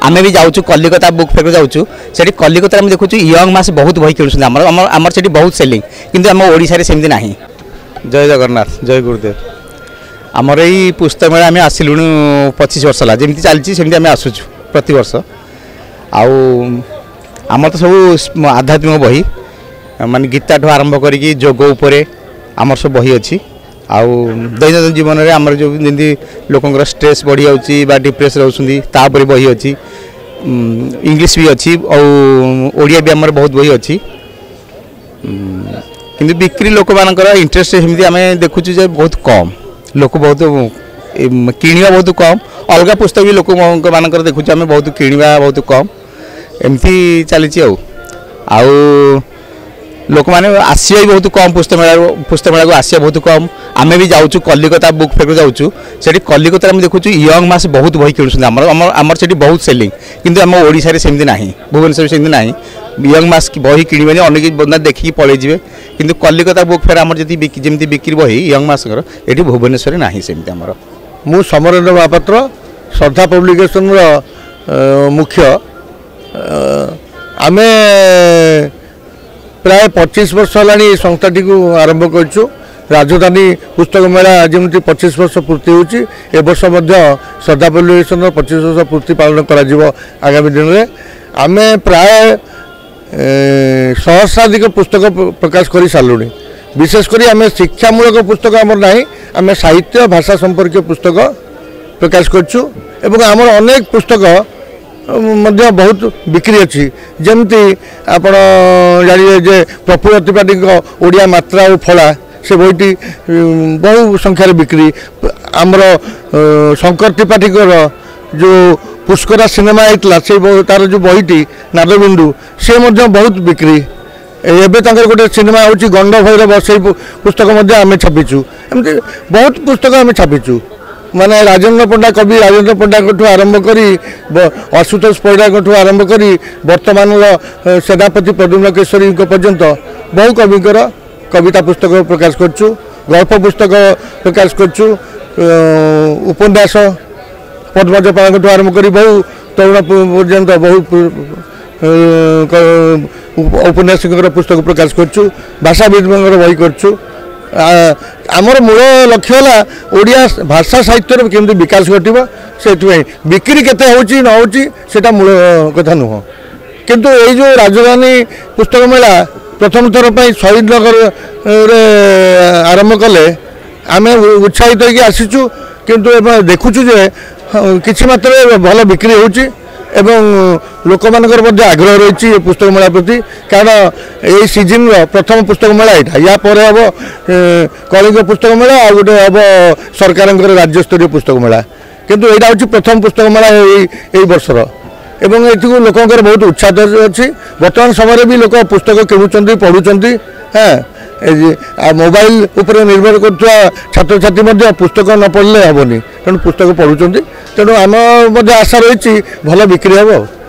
आम भी जाऊँ कलिकता बुक फेयर जाऊँ से कलिकता देखु यंग मास बहुत बही किणुच्च आमर से बहुत सेलिंग किंतु आम ओडिशा सेमती ना। जय जगन्नाथ जय गुरुदेव। आमर यही पुस्तक मेला आम आसलु 25 वर्ष है जमी चलती सेमती आम आसुचु प्रति वर्ष। आम तो सब आध्यात्मिक बही माने गीता ठू आरंभ करी जोग उपरे आमर सब बही अच्छी। आउ दैनंदिन जीवन में आमर जो जमी लोकंर स्ट्रेस बढ़ी जाऊँगी डिप्रेस रोचे तापर बही अच्छी इंग्लीश भी अच्छी ओडिया भी आमर बहुत बही अच्छी किंतु बिक्री लोक मानकर इंटरेस्ट सेमती आम देखुचु बहुत कम लोक बहुत किणवा बहुत कम अलग पुस्तक भी लोक मानकर देखुच आम बहुत किणवा बहुत कम एमती चली लोक मैंने आसिया भी बहुत कम पुस्तक मेला को आसिया बहुत कम। आम भी जाऊँ कलिकता बुक फेयर जाऊँ से कलिकता देखु यंग मास बहुत बही किणुच्च आमर से बहुत सेलिंग किंतु आम ओडिशा सेमती ना भुवनेश्वर सेमती ना यंग मास बही किणवे अनेक बंदा देखिकी पलि जाए किंतु कलिकता बुक फेयर आमर जमी बिक्री बही यंग मास ये भुवनेश्वर ना सेमती आमर। मु समरेन्द्र महापात्र श्रद्धा पब्लिकेशन मुख्य आमे प्राय 25 वर्ष है संस्थाटी को आरंभ करूँ। राजधानी पुस्तक मेला जमी 25 वर्ष पूर्ति होर्ष श्रद्धा पब्लिकेशन 25 वर्ष पूर्ति पालन कर आगामी दिन में आम प्राय सहस्राधिक पुस्तक प्रकाश कर सारूँ। विशेषकर आम शिक्षामूलक पुस्तक आमर ना आम साहित्य भाषा संपर्क पुस्तक प्रकाश करूँ एवं आमर अनेक पुस्तक मध्य बहुत बिक्री अच्छी जमती आपण जानिए जे प्रफुल्ल त्रिपाठी ओडिया मात्रा और फला से बहीटी बहु संख्यार बिक्री आमर शंकर त्रिपाठी जो पुष्करा सिनेमा होता से तार जो बहीटी नादबिंदु से बहुत बिक्री एवं गोटे सिनेमा हूँ गंड भैरव से पुस्तक आम छापीचु एमती बहुत पुस्तक आम छापीचु माने राजेन्द्र पंडा कवि राजेन्द्र पंडा ठू आरंभ करी आशुतोष पैड़ा ठू आरंभ करी वर्तमान सेनापति प्रद्युम्न केशरी पर्यंत बहु कविकर कविता पुस्तक प्रकाश करूँ गल्प पुस्तक प्रकाश करूँ उपन्यास पद्मज पाल ठू आरंभ करी बहु तरुण पर्यंत बहु उपन्यासिक पुस्तक प्रकाश करूँ भाषाविद बही करूँ। आमर मूल लक्ष्य है ओडिया भाषा साहित्य केमती विकास घटव से बिक्री केते होची न होची सेटा मूल कथा नुह किंतु ये जो राजधानी पुस्तक मेला प्रथम थर पर शहीद नगर आरंभ कले आम उत्साहित होगी आसीचु किंतु देखुचु जे किछि मात्रा भल बिक्री होची एवं लोक मानकर आग्रह रही पुस्तक मेला प्रति कारण ये सीजन प्रथम पुस्तक मेला यहाँ या हम कलिंग पुस्तक मेला आ गए हम सरकार राज्य स्तरीय पुस्तक मेला किंतु यहाँ हूँ प्रथम पुस्तक मेला यही वर्षर एवं ये लोकंर बहुत उत्साह अच्छी बर्तमान समय भी लोक पुस्तक किणुंट पढ़ुंट हाँ मोबाइल उपर निर्भर करुवा छात्र छात्री पुस्तक न पढ़ले हेनी तेणु पुस्तक पढ़ुंट तेणु आम आशा रही भल बिक्री हे।